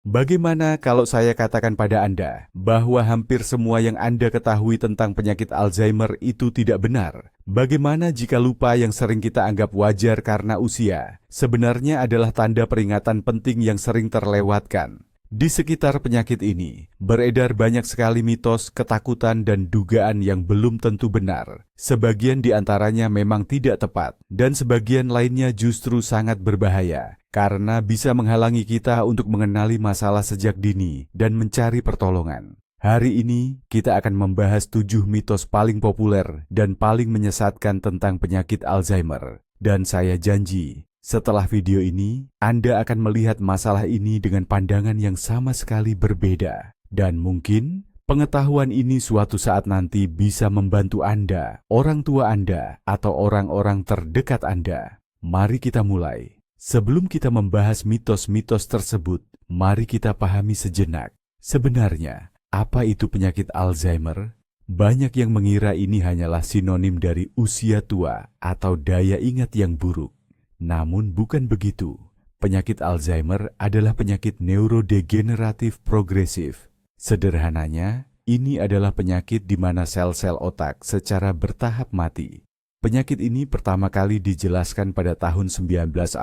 Bagaimana kalau saya katakan pada Anda bahwa hampir semua yang Anda ketahui tentang penyakit Alzheimer itu tidak benar? Bagaimana jika lupa yang sering kita anggap wajar karena usia, sebenarnya adalah tanda peringatan penting yang sering terlewatkan? Di sekitar penyakit ini, beredar banyak sekali mitos, ketakutan, dan dugaan yang belum tentu benar. Sebagian di antaranya memang tidak tepat, dan sebagian lainnya justru sangat berbahaya, karena bisa menghalangi kita untuk mengenali masalah sejak dini dan mencari pertolongan. Hari ini, kita akan membahas 7 mitos paling populer dan paling menyesatkan tentang penyakit Alzheimer. Dan saya janji, setelah video ini, Anda akan melihat masalah ini dengan pandangan yang sama sekali berbeda. Dan mungkin, pengetahuan ini suatu saat nanti bisa membantu Anda, orang tua Anda, atau orang-orang terdekat Anda. Mari kita mulai. Sebelum kita membahas mitos-mitos tersebut, mari kita pahami sejenak. Sebenarnya, apa itu penyakit Alzheimer? Banyak yang mengira ini hanyalah sinonim dari usia tua atau daya ingat yang buruk. Namun bukan begitu. Penyakit Alzheimer adalah penyakit neurodegeneratif progresif. Sederhananya, ini adalah penyakit di mana sel-sel otak secara bertahap mati. Penyakit ini pertama kali dijelaskan pada tahun 1906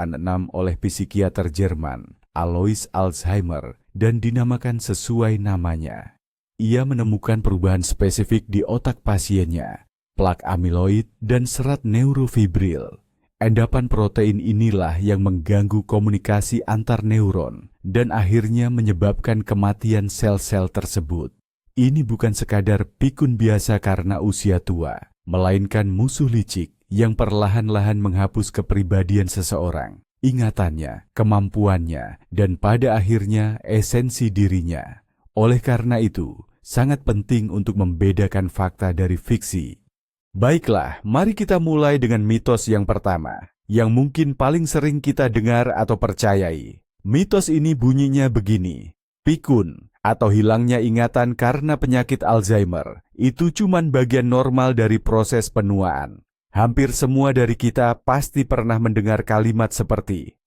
oleh psikiater Jerman, Alois Alzheimer, dan dinamakan sesuai namanya. Ia menemukan perubahan spesifik di otak pasiennya, plak amiloid dan serat neurofibril. Endapan protein inilah yang mengganggu komunikasi antar neuron dan akhirnya menyebabkan kematian sel-sel tersebut. Ini bukan sekadar pikun biasa karena usia tua, melainkan musuh licik yang perlahan-lahan menghapus kepribadian seseorang, ingatannya, kemampuannya, dan pada akhirnya esensi dirinya. Oleh karena itu, sangat penting untuk membedakan fakta dari fiksi. Baiklah, mari kita mulai dengan mitos yang pertama, yang mungkin paling sering kita dengar atau percayai. Mitos ini bunyinya begini, pikun atau hilangnya ingatan karena penyakit Alzheimer itu cuman bagian normal dari proses penuaan. Hampir semua dari kita pasti pernah mendengar kalimat seperti,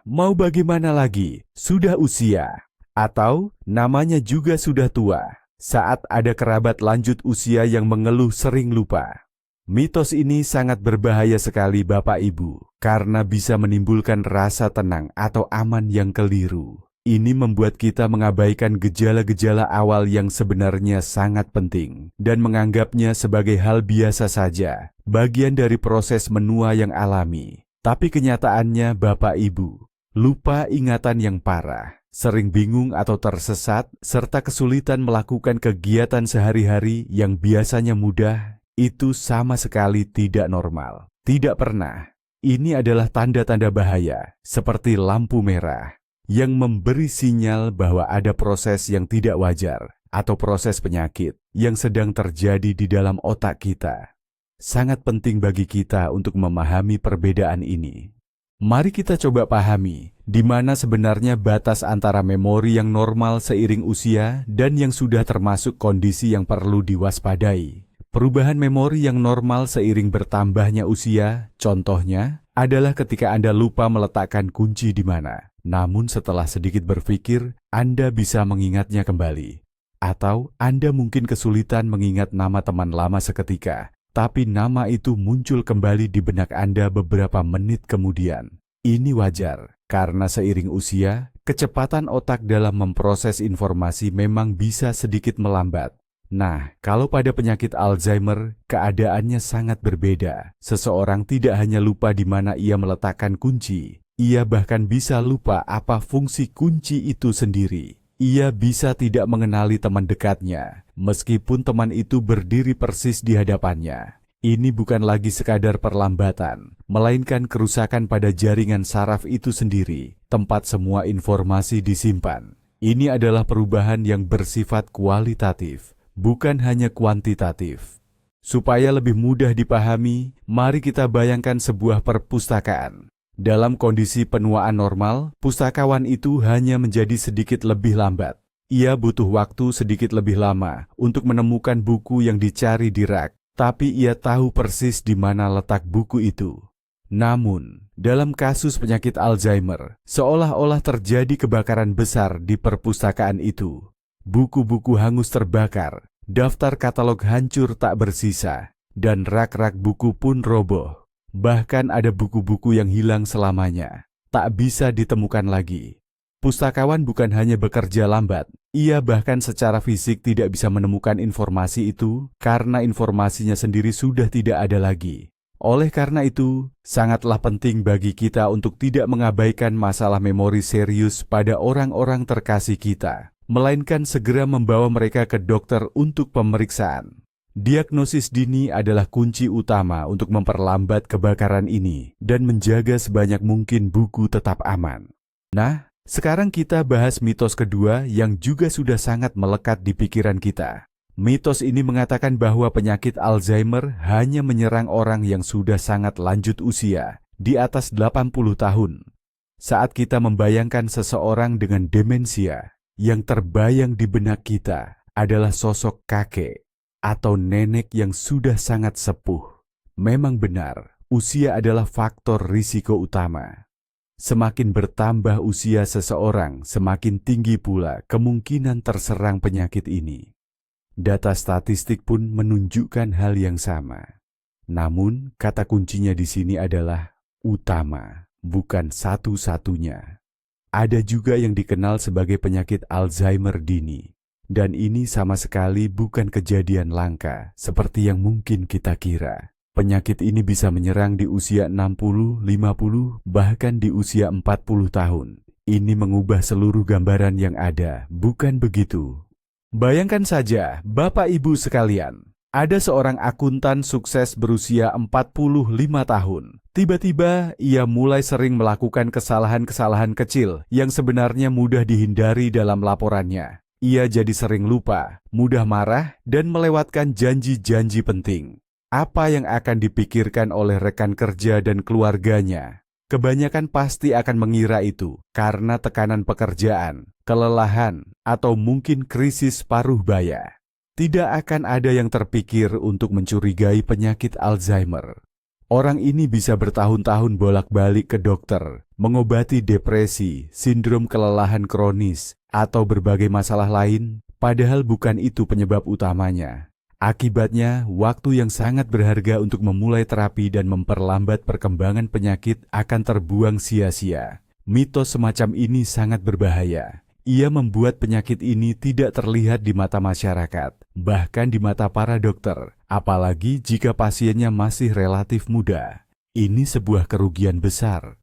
mau bagaimana lagi, sudah usia. Atau, namanya juga sudah tua, saat ada kerabat lanjut usia yang mengeluh sering lupa. Mitos ini sangat berbahaya sekali Bapak Ibu, karena bisa menimbulkan rasa tenang atau aman yang keliru. Ini membuat kita mengabaikan gejala-gejala awal yang sebenarnya sangat penting, dan menganggapnya sebagai hal biasa saja, bagian dari proses menua yang alami. Tapi kenyataannya Bapak Ibu, lupa ingatan yang parah, sering bingung atau tersesat, serta kesulitan melakukan kegiatan sehari-hari yang biasanya mudah, itu sama sekali tidak normal. Tidak pernah. Ini adalah tanda-tanda bahaya, seperti lampu merah, yang memberi sinyal bahwa ada proses yang tidak wajar, atau proses penyakit yang sedang terjadi di dalam otak kita. Sangat penting bagi kita untuk memahami perbedaan ini. Mari kita coba pahami di mana sebenarnya batas antara memori yang normal seiring usia dan yang sudah termasuk kondisi yang perlu diwaspadai. Perubahan memori yang normal seiring bertambahnya usia, contohnya, adalah ketika Anda lupa meletakkan kunci di mana. Namun setelah sedikit berpikir, Anda bisa mengingatnya kembali. Atau Anda mungkin kesulitan mengingat nama teman lama seketika, tapi nama itu muncul kembali di benak Anda beberapa menit kemudian. Ini wajar, karena seiring usia, kecepatan otak dalam memproses informasi memang bisa sedikit melambat. Nah, kalau pada penyakit Alzheimer, keadaannya sangat berbeda. Seseorang tidak hanya lupa di mana ia meletakkan kunci, ia bahkan bisa lupa apa fungsi kunci itu sendiri. Ia bisa tidak mengenali teman dekatnya, meskipun teman itu berdiri persis di hadapannya. Ini bukan lagi sekadar perlambatan, melainkan kerusakan pada jaringan saraf itu sendiri, tempat semua informasi disimpan. Ini adalah perubahan yang bersifat kualitatif, bukan hanya kuantitatif. Supaya lebih mudah dipahami, mari kita bayangkan sebuah perpustakaan. Dalam kondisi penuaan normal, pustakawan itu hanya menjadi sedikit lebih lambat. Ia butuh waktu sedikit lebih lama untuk menemukan buku yang dicari di rak, tapi ia tahu persis di mana letak buku itu. Namun, dalam kasus penyakit Alzheimer, seolah-olah terjadi kebakaran besar di perpustakaan itu. Buku-buku hangus terbakar, daftar katalog hancur tak bersisa, dan rak-rak buku pun roboh. Bahkan ada buku-buku yang hilang selamanya, tak bisa ditemukan lagi. Pustakawan bukan hanya bekerja lambat, ia bahkan secara fisik tidak bisa menemukan informasi itu karena informasinya sendiri sudah tidak ada lagi. Oleh karena itu, sangatlah penting bagi kita untuk tidak mengabaikan masalah memori serius pada orang-orang terkasih kita, melainkan segera membawa mereka ke dokter untuk pemeriksaan. Diagnosis dini adalah kunci utama untuk memperlambat kebakaran ini dan menjaga sebanyak mungkin buku tetap aman. Nah, sekarang kita bahas mitos kedua yang juga sudah sangat melekat di pikiran kita. Mitos ini mengatakan bahwa penyakit Alzheimer hanya menyerang orang yang sudah sangat lanjut usia, di atas 80 tahun. Saat kita membayangkan seseorang dengan demensia, yang terbayang di benak kita adalah sosok kakek atau nenek yang sudah sangat sepuh. Memang benar, usia adalah faktor risiko utama. Semakin bertambah usia seseorang, semakin tinggi pula kemungkinan terserang penyakit ini. Data statistik pun menunjukkan hal yang sama. Namun, kata kuncinya di sini adalah utama, bukan satu-satunya. Ada juga yang dikenal sebagai penyakit Alzheimer dini. Dan ini sama sekali bukan kejadian langka seperti yang mungkin kita kira. Penyakit ini bisa menyerang di usia 60, 50, bahkan di usia 40 tahun. Ini mengubah seluruh gambaran yang ada, bukan begitu? Bayangkan saja, Bapak Ibu sekalian, ada seorang akuntan sukses berusia 45 tahun. Tiba-tiba ia mulai sering melakukan kesalahan-kesalahan kecil yang sebenarnya mudah dihindari dalam laporannya. Ia jadi sering lupa, mudah marah, dan melewatkan janji-janji penting. Apa yang akan dipikirkan oleh rekan kerja dan keluarganya? Kebanyakan pasti akan mengira itu karena tekanan pekerjaan, kelelahan, atau mungkin krisis paruh baya. Tidak akan ada yang terpikir untuk mencurigai penyakit Alzheimer. Orang ini bisa bertahun-tahun bolak-balik ke dokter, mengobati depresi, sindrom kelelahan kronis, atau berbagai masalah lain, padahal bukan itu penyebab utamanya. Akibatnya, waktu yang sangat berharga untuk memulai terapi dan memperlambat perkembangan penyakit akan terbuang sia-sia. Mitos semacam ini sangat berbahaya. Ia membuat penyakit ini tidak terlihat di mata masyarakat, bahkan di mata para dokter, apalagi jika pasiennya masih relatif muda. Ini sebuah kerugian besar.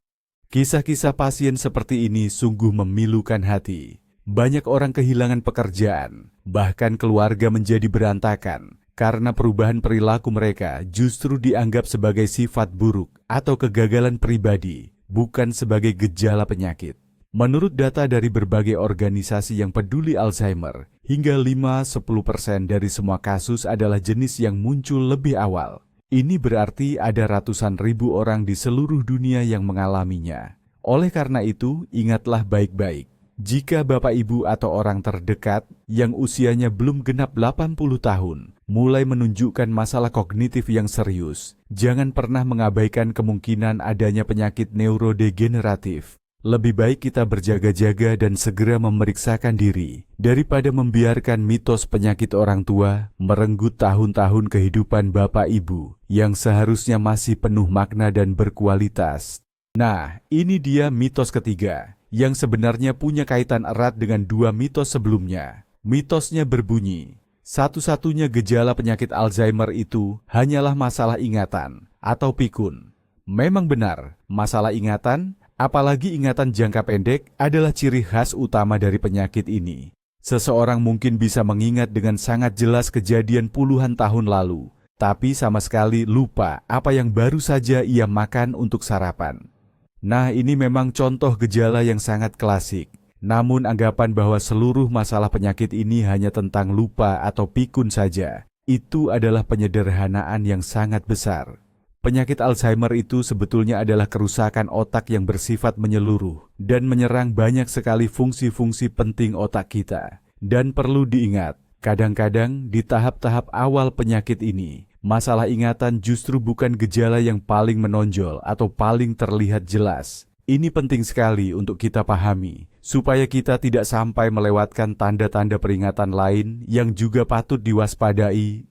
Kisah-kisah pasien seperti ini sungguh memilukan hati. Banyak orang kehilangan pekerjaan, bahkan keluarga menjadi berantakan, karena perubahan perilaku mereka justru dianggap sebagai sifat buruk atau kegagalan pribadi, bukan sebagai gejala penyakit. Menurut data dari berbagai organisasi yang peduli Alzheimer, hingga 5-10% dari semua kasus adalah jenis yang muncul lebih awal. Ini berarti ada ratusan ribu orang di seluruh dunia yang mengalaminya. Oleh karena itu, ingatlah baik-baik. Jika Bapak Ibu atau orang terdekat yang usianya belum genap 80 tahun mulai menunjukkan masalah kognitif yang serius, jangan pernah mengabaikan kemungkinan adanya penyakit neurodegeneratif. Lebih baik kita berjaga-jaga dan segera memeriksakan diri daripada membiarkan mitos penyakit orang tua merenggut tahun-tahun kehidupan Bapak Ibu yang seharusnya masih penuh makna dan berkualitas. Nah, ini dia mitos ketiga yang sebenarnya punya kaitan erat dengan dua mitos sebelumnya. Mitosnya berbunyi, satu-satunya gejala penyakit Alzheimer itu hanyalah masalah ingatan atau pikun. Memang benar, masalah ingatan, apalagi ingatan jangka pendek, adalah ciri khas utama dari penyakit ini. Seseorang mungkin bisa mengingat dengan sangat jelas kejadian puluhan tahun lalu, tapi sama sekali lupa apa yang baru saja ia makan untuk sarapan. Nah, ini memang contoh gejala yang sangat klasik. Namun anggapan bahwa seluruh masalah penyakit ini hanya tentang lupa atau pikun saja, itu adalah penyederhanaan yang sangat besar. Penyakit Alzheimer itu sebetulnya adalah kerusakan otak yang bersifat menyeluruh dan menyerang banyak sekali fungsi-fungsi penting otak kita. Dan perlu diingat, kadang-kadang di tahap-tahap awal penyakit ini, Masalah ingatan justru bukan gejala yang paling menonjol atau paling terlihat jelas. Ini penting sekali untuk kita pahami, supaya kita tidak sampai melewatkan tanda-tanda peringatan lain yang juga patut diwaspadai.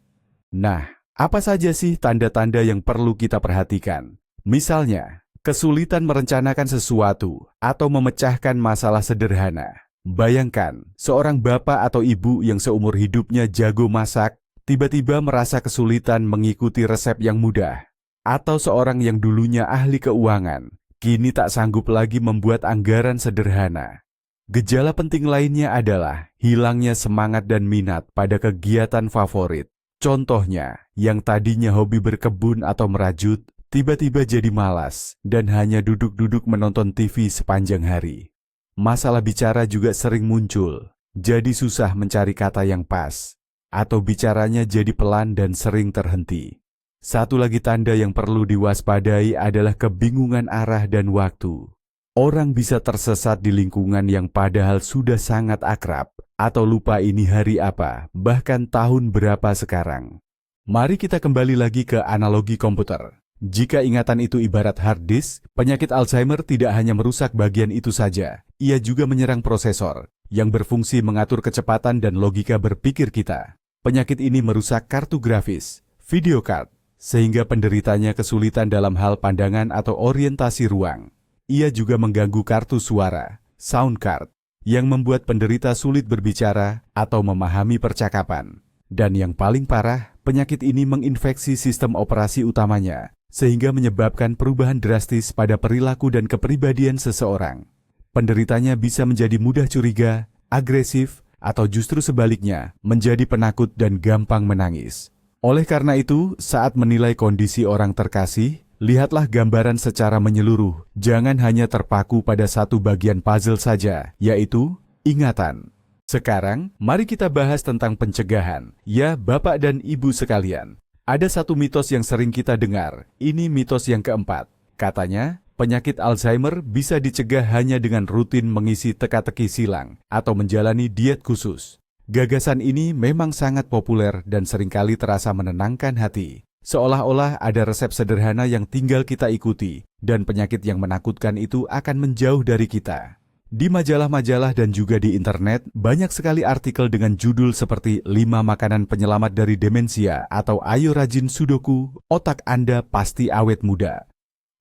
Nah, apa saja sih tanda-tanda yang perlu kita perhatikan? Misalnya, kesulitan merencanakan sesuatu atau memecahkan masalah sederhana. Bayangkan, seorang bapak atau ibu yang seumur hidupnya jago masak, tiba-tiba merasa kesulitan mengikuti resep yang mudah. Atau seorang yang dulunya ahli keuangan, kini tak sanggup lagi membuat anggaran sederhana. Gejala penting lainnya adalah hilangnya semangat dan minat pada kegiatan favorit. Contohnya, yang tadinya hobi berkebun atau merajut, tiba-tiba jadi malas dan hanya duduk-duduk menonton TV sepanjang hari. Masalah bicara juga sering muncul, jadi susah mencari kata yang pas, atau bicaranya jadi pelan dan sering terhenti. Satu lagi tanda yang perlu diwaspadai adalah kebingungan arah dan waktu. Orang bisa tersesat di lingkungan yang padahal sudah sangat akrab, atau lupa ini hari apa, bahkan tahun berapa sekarang. Mari kita kembali lagi ke analogi komputer. Jika ingatan itu ibarat hard disk, penyakit Alzheimer tidak hanya merusak bagian itu saja, ia juga menyerang prosesor, yang berfungsi mengatur kecepatan dan logika berpikir kita. Penyakit ini merusak kartu grafis, video card, sehingga penderitanya kesulitan dalam hal pandangan atau orientasi ruang. Ia juga mengganggu kartu suara, sound card, yang membuat penderita sulit berbicara atau memahami percakapan. Dan yang paling parah, penyakit ini menginfeksi sistem operasi utamanya, sehingga menyebabkan perubahan drastis pada perilaku dan kepribadian seseorang. Penderitanya bisa menjadi mudah curiga, agresif, atau justru sebaliknya, menjadi penakut dan gampang menangis. Oleh karena itu, saat menilai kondisi orang terkasih, lihatlah gambaran secara menyeluruh. Jangan hanya terpaku pada satu bagian puzzle saja, yaitu ingatan. Sekarang, mari kita bahas tentang pencegahan. Ya, Bapak dan Ibu sekalian, ada satu mitos yang sering kita dengar. Ini mitos yang keempat. Katanya, penyakit Alzheimer bisa dicegah hanya dengan rutin mengisi teka-teki silang atau menjalani diet khusus. Gagasan ini memang sangat populer dan seringkali terasa menenangkan hati. Seolah-olah ada resep sederhana yang tinggal kita ikuti, dan penyakit yang menakutkan itu akan menjauh dari kita. Di majalah-majalah dan juga di internet, banyak sekali artikel dengan judul seperti 5 makanan penyelamat dari demensia atau ayo rajin sudoku, otak Anda pasti awet muda.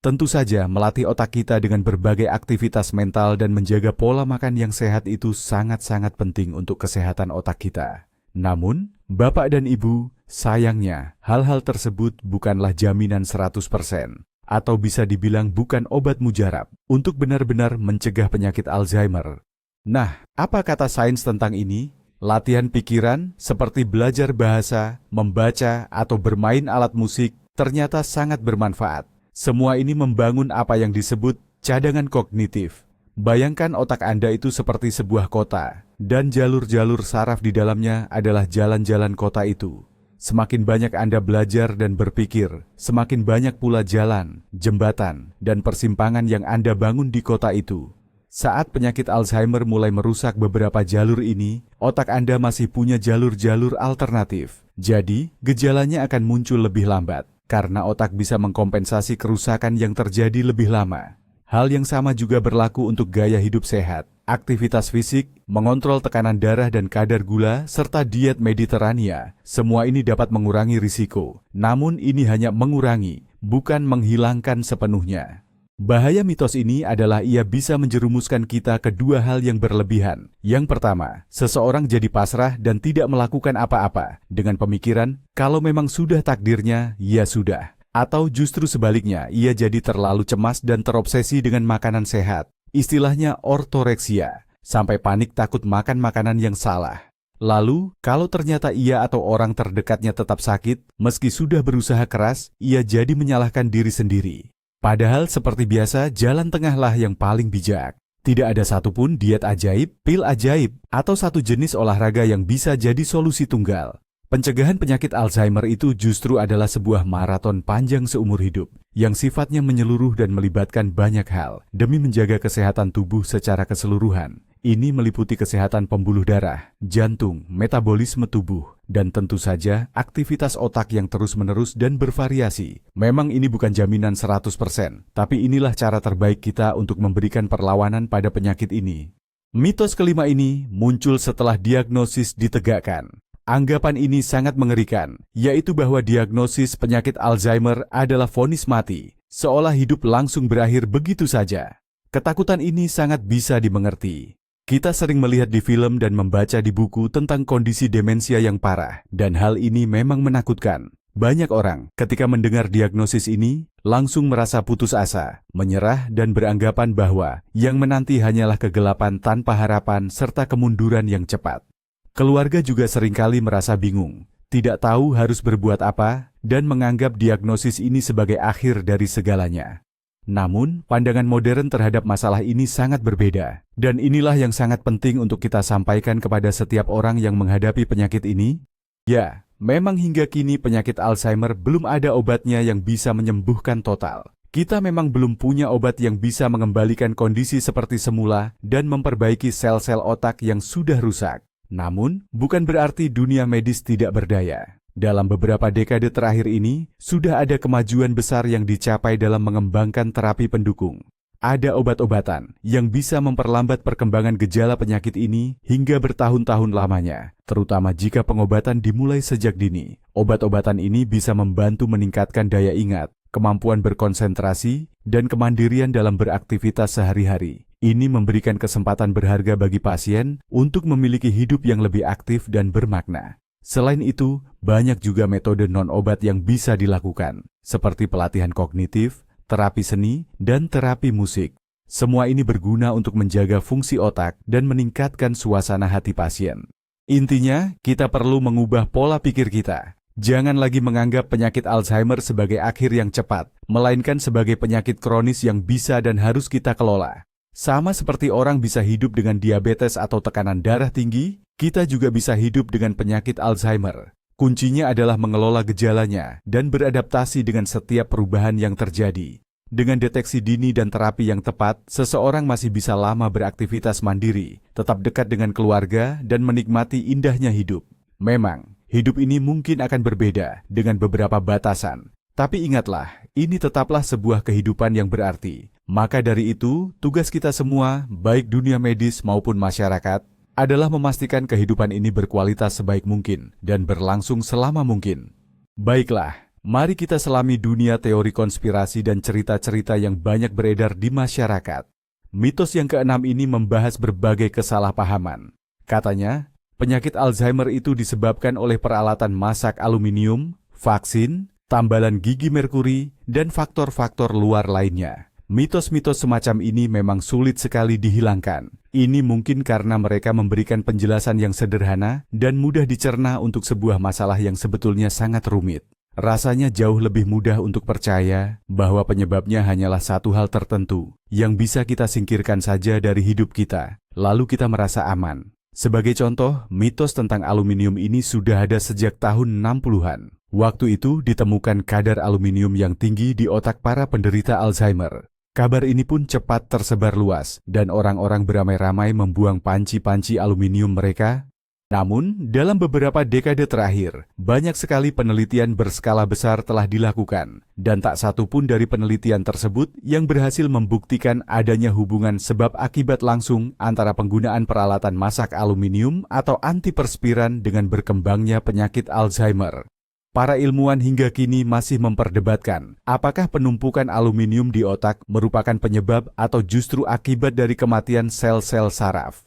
Tentu saja melatih otak kita dengan berbagai aktivitas mental dan menjaga pola makan yang sehat itu sangat-sangat penting untuk kesehatan otak kita. Namun, Bapak dan Ibu, sayangnya hal-hal tersebut bukanlah jaminan 100%, atau bisa dibilang bukan obat mujarab untuk benar-benar mencegah penyakit Alzheimer. Nah, apa kata sains tentang ini? Latihan pikiran seperti belajar bahasa, membaca, atau bermain alat musik ternyata sangat bermanfaat. Semua ini membangun apa yang disebut cadangan kognitif. Bayangkan otak Anda itu seperti sebuah kota, dan jalur-jalur saraf di dalamnya adalah jalan-jalan kota itu. Semakin banyak Anda belajar dan berpikir, semakin banyak pula jalan, jembatan, dan persimpangan yang Anda bangun di kota itu. Saat penyakit Alzheimer mulai merusak beberapa jalur ini, otak Anda masih punya jalur-jalur alternatif. Jadi, gejalanya akan muncul lebih lambat, karena otak bisa mengkompensasi kerusakan yang terjadi lebih lama. Hal yang sama juga berlaku untuk gaya hidup sehat, aktivitas fisik, mengontrol tekanan darah dan kadar gula, serta diet Mediterania. Semua ini dapat mengurangi risiko. Namun ini hanya mengurangi, bukan menghilangkan sepenuhnya. Bahaya mitos ini adalah ia bisa menjerumuskan kita ke dua hal yang berlebihan. Yang pertama, seseorang jadi pasrah dan tidak melakukan apa-apa, dengan pemikiran, kalau memang sudah takdirnya, ya sudah. Atau justru sebaliknya, ia jadi terlalu cemas dan terobsesi dengan makanan sehat. Istilahnya ortoreksia, sampai panik takut makan makanan yang salah. Lalu, kalau ternyata ia atau orang terdekatnya tetap sakit, meski sudah berusaha keras, ia jadi menyalahkan diri sendiri. Padahal seperti biasa, jalan tengahlah yang paling bijak. Tidak ada satupun diet ajaib, pil ajaib, atau satu jenis olahraga yang bisa jadi solusi tunggal. Pencegahan penyakit Alzheimer itu justru adalah sebuah maraton panjang seumur hidup, yang sifatnya menyeluruh dan melibatkan banyak hal, demi menjaga kesehatan tubuh secara keseluruhan. Ini meliputi kesehatan pembuluh darah, jantung, metabolisme tubuh, dan tentu saja aktivitas otak yang terus-menerus dan bervariasi. Memang ini bukan jaminan 100%, tapi inilah cara terbaik kita untuk memberikan perlawanan pada penyakit ini. Mitos kelima ini muncul setelah diagnosis ditegakkan. Anggapan ini sangat mengerikan, yaitu bahwa diagnosis penyakit Alzheimer adalah vonis mati, seolah hidup langsung berakhir begitu saja. Ketakutan ini sangat bisa dimengerti. Kita sering melihat di film dan membaca di buku tentang kondisi demensia yang parah, dan hal ini memang menakutkan. Banyak orang ketika mendengar diagnosis ini langsung merasa putus asa, menyerah dan beranggapan bahwa yang menanti hanyalah kegelapan tanpa harapan serta kemunduran yang cepat. Keluarga juga seringkali merasa bingung, tidak tahu harus berbuat apa, dan menganggap diagnosis ini sebagai akhir dari segalanya. Namun, pandangan modern terhadap masalah ini sangat berbeda, dan inilah yang sangat penting untuk kita sampaikan kepada setiap orang yang menghadapi penyakit ini. Ya, memang hingga kini penyakit Alzheimer belum ada obatnya yang bisa menyembuhkan total. Kita memang belum punya obat yang bisa mengembalikan kondisi seperti semula dan memperbaiki sel-sel otak yang sudah rusak. Namun, bukan berarti dunia medis tidak berdaya. Dalam beberapa dekade terakhir ini, sudah ada kemajuan besar yang dicapai dalam mengembangkan terapi pendukung. Ada obat-obatan yang bisa memperlambat perkembangan gejala penyakit ini hingga bertahun-tahun lamanya, terutama jika pengobatan dimulai sejak dini. Obat-obatan ini bisa membantu meningkatkan daya ingat, kemampuan berkonsentrasi, dan kemandirian dalam beraktivitas sehari-hari. Ini memberikan kesempatan berharga bagi pasien untuk memiliki hidup yang lebih aktif dan bermakna. Selain itu, banyak juga metode non-obat yang bisa dilakukan, seperti pelatihan kognitif, terapi seni, dan terapi musik. Semua ini berguna untuk menjaga fungsi otak dan meningkatkan suasana hati pasien. Intinya, kita perlu mengubah pola pikir kita. Jangan lagi menganggap penyakit Alzheimer sebagai akhir yang cepat, melainkan sebagai penyakit kronis yang bisa dan harus kita kelola. Sama seperti orang bisa hidup dengan diabetes atau tekanan darah tinggi, kita juga bisa hidup dengan penyakit Alzheimer. Kuncinya adalah mengelola gejalanya dan beradaptasi dengan setiap perubahan yang terjadi. Dengan deteksi dini dan terapi yang tepat, seseorang masih bisa lama beraktivitas mandiri, tetap dekat dengan keluarga, dan menikmati indahnya hidup. Memang, hidup ini mungkin akan berbeda dengan beberapa batasan. Tapi ingatlah, ini tetaplah sebuah kehidupan yang berarti. Maka dari itu, tugas kita semua, baik dunia medis maupun masyarakat, adalah memastikan kehidupan ini berkualitas sebaik mungkin dan berlangsung selama mungkin. Baiklah, mari kita selami dunia teori konspirasi dan cerita-cerita yang banyak beredar di masyarakat. Mitos yang keenam ini membahas berbagai kesalahpahaman. Katanya, penyakit Alzheimer itu disebabkan oleh peralatan masak aluminium, vaksin, tambalan gigi merkuri, dan faktor-faktor luar lainnya. Mitos-mitos semacam ini memang sulit sekali dihilangkan. Ini mungkin karena mereka memberikan penjelasan yang sederhana dan mudah dicerna untuk sebuah masalah yang sebetulnya sangat rumit. Rasanya jauh lebih mudah untuk percaya bahwa penyebabnya hanyalah satu hal tertentu yang bisa kita singkirkan saja dari hidup kita, lalu kita merasa aman. Sebagai contoh, mitos tentang aluminium ini sudah ada sejak tahun 60-an. Waktu itu ditemukan kadar aluminium yang tinggi di otak para penderita Alzheimer. Kabar ini pun cepat tersebar luas dan orang-orang beramai-ramai membuang panci-panci aluminium mereka. Namun, dalam beberapa dekade terakhir, banyak sekali penelitian berskala besar telah dilakukan, dan tak satu pun dari penelitian tersebut yang berhasil membuktikan adanya hubungan sebab akibat langsung antara penggunaan peralatan masak aluminium atau antiperspiran dengan berkembangnya penyakit Alzheimer. Para ilmuwan hingga kini masih memperdebatkan apakah penumpukan aluminium di otak merupakan penyebab atau justru akibat dari kematian sel-sel saraf.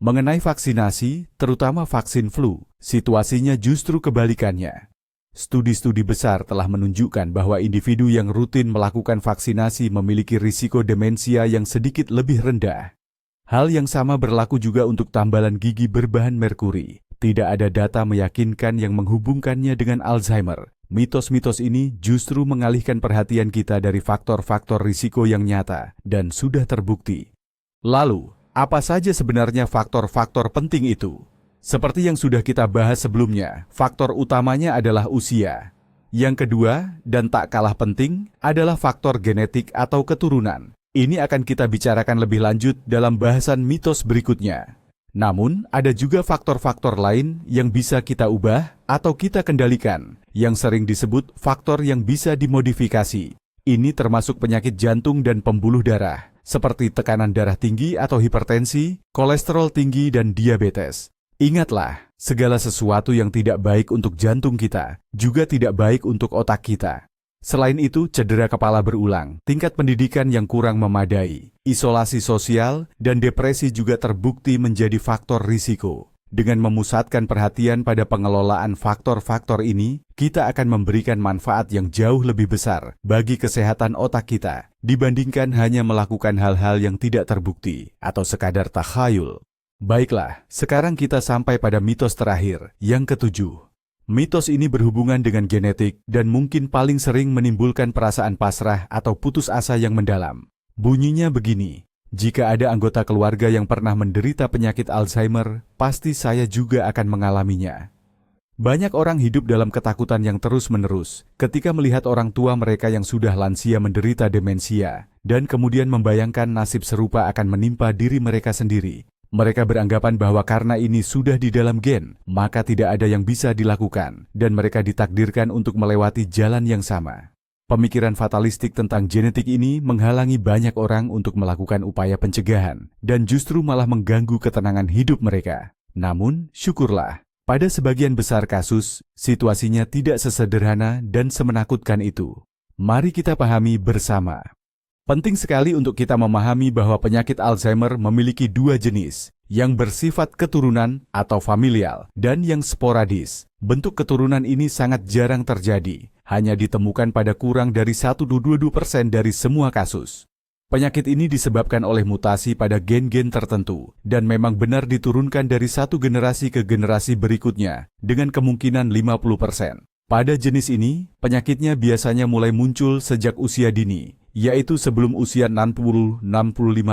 Mengenai vaksinasi, terutama vaksin flu, situasinya justru kebalikannya. Studi-studi besar telah menunjukkan bahwa individu yang rutin melakukan vaksinasi memiliki risiko demensia yang sedikit lebih rendah. Hal yang sama berlaku juga untuk tambalan gigi berbahan merkuri. Tidak ada data meyakinkan yang menghubungkannya dengan Alzheimer. Mitos-mitos ini justru mengalihkan perhatian kita dari faktor-faktor risiko yang nyata dan sudah terbukti. Lalu, apa saja sebenarnya faktor-faktor penting itu? Seperti yang sudah kita bahas sebelumnya, faktor utamanya adalah usia. Yang kedua, dan tak kalah penting, adalah faktor genetik atau keturunan. Ini akan kita bicarakan lebih lanjut dalam bahasan mitos berikutnya. Namun, ada juga faktor-faktor lain yang bisa kita ubah atau kita kendalikan, yang sering disebut faktor yang bisa dimodifikasi. Ini termasuk penyakit jantung dan pembuluh darah, seperti tekanan darah tinggi atau hipertensi, kolesterol tinggi, dan diabetes. Ingatlah, segala sesuatu yang tidak baik untuk jantung kita juga tidak baik untuk otak kita. Selain itu, cedera kepala berulang, tingkat pendidikan yang kurang memadai, isolasi sosial, dan depresi juga terbukti menjadi faktor risiko. Dengan memusatkan perhatian pada pengelolaan faktor-faktor ini, kita akan memberikan manfaat yang jauh lebih besar bagi kesehatan otak kita dibandingkan hanya melakukan hal-hal yang tidak terbukti atau sekadar takhayul. Baiklah, sekarang kita sampai pada mitos terakhir, yang ketujuh. Mitos ini berhubungan dengan genetik dan mungkin paling sering menimbulkan perasaan pasrah atau putus asa yang mendalam. Bunyinya begini, jika ada anggota keluarga yang pernah menderita penyakit Alzheimer, pasti saya juga akan mengalaminya. Banyak orang hidup dalam ketakutan yang terus-menerus ketika melihat orang tua mereka yang sudah lansia menderita demensia, dan kemudian membayangkan nasib serupa akan menimpa diri mereka sendiri. Mereka beranggapan bahwa karena ini sudah di dalam gen, maka tidak ada yang bisa dilakukan, dan mereka ditakdirkan untuk melewati jalan yang sama. Pemikiran fatalistik tentang genetik ini menghalangi banyak orang untuk melakukan upaya pencegahan, dan justru malah mengganggu ketenangan hidup mereka. Namun, syukurlah, pada sebagian besar kasus, situasinya tidak sesederhana dan semenakutkan itu. Mari kita pahami bersama. Penting sekali untuk kita memahami bahwa penyakit Alzheimer memiliki dua jenis, yang bersifat keturunan atau familial dan yang sporadis. Bentuk keturunan ini sangat jarang terjadi, hanya ditemukan pada kurang dari 1-22% dari semua kasus. Penyakit ini disebabkan oleh mutasi pada gen-gen tertentu dan memang benar diturunkan dari satu generasi ke generasi berikutnya dengan kemungkinan 50%. Pada jenis ini, penyakitnya biasanya mulai muncul sejak usia dini, yaitu sebelum usia 60-65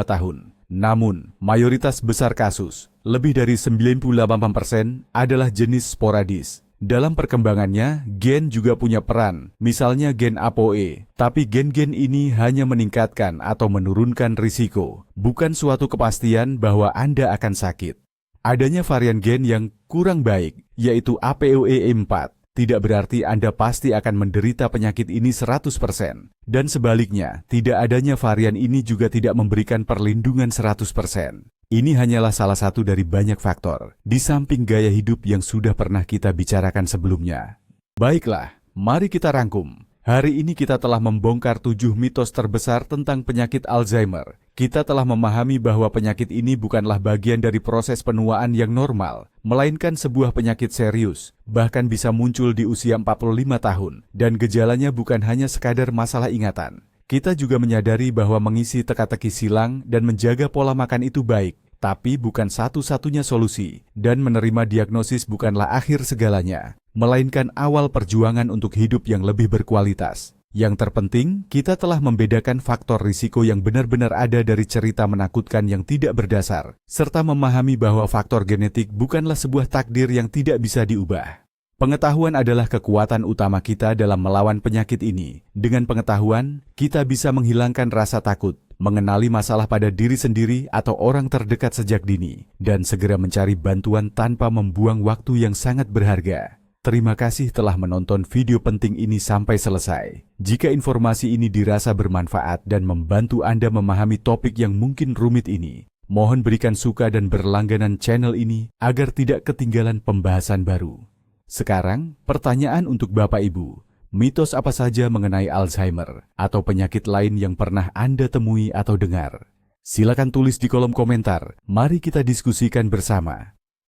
tahun. Namun, mayoritas besar kasus, lebih dari 98%, adalah jenis sporadis. Dalam perkembangannya, gen juga punya peran, misalnya gen ApoE, tapi gen-gen ini hanya meningkatkan atau menurunkan risiko, bukan suatu kepastian bahwa Anda akan sakit. Adanya varian gen yang kurang baik, yaitu APOE4, tidak berarti Anda pasti akan menderita penyakit ini 100%. Dan sebaliknya, tidak adanya varian ini juga tidak memberikan perlindungan 100%. Ini hanyalah salah satu dari banyak faktor, di samping gaya hidup yang sudah pernah kita bicarakan sebelumnya. Baiklah, mari kita rangkum. Hari ini kita telah membongkar 7 mitos terbesar tentang penyakit Alzheimer. Kita telah memahami bahwa penyakit ini bukanlah bagian dari proses penuaan yang normal, melainkan sebuah penyakit serius, bahkan bisa muncul di usia 45 tahun, dan gejalanya bukan hanya sekadar masalah ingatan. Kita juga menyadari bahwa mengisi teka-teki silang dan menjaga pola makan itu baik, tapi bukan satu-satunya solusi, dan menerima diagnosis bukanlah akhir segalanya, melainkan awal perjuangan untuk hidup yang lebih berkualitas. Yang terpenting, kita telah membedakan faktor risiko yang benar-benar ada dari cerita menakutkan yang tidak berdasar, serta memahami bahwa faktor genetik bukanlah sebuah takdir yang tidak bisa diubah. Pengetahuan adalah kekuatan utama kita dalam melawan penyakit ini. Dengan pengetahuan, kita bisa menghilangkan rasa takut, mengenali masalah pada diri sendiri atau orang terdekat sejak dini, dan segera mencari bantuan tanpa membuang waktu yang sangat berharga. Terima kasih telah menonton video penting ini sampai selesai. Jika informasi ini dirasa bermanfaat dan membantu Anda memahami topik yang mungkin rumit ini, mohon berikan suka dan berlangganan channel ini agar tidak ketinggalan pembahasan baru. Sekarang, pertanyaan untuk Bapak Ibu. Mitos apa saja mengenai Alzheimer atau penyakit lain yang pernah Anda temui atau dengar? Silakan tulis di kolom komentar. Mari kita diskusikan bersama.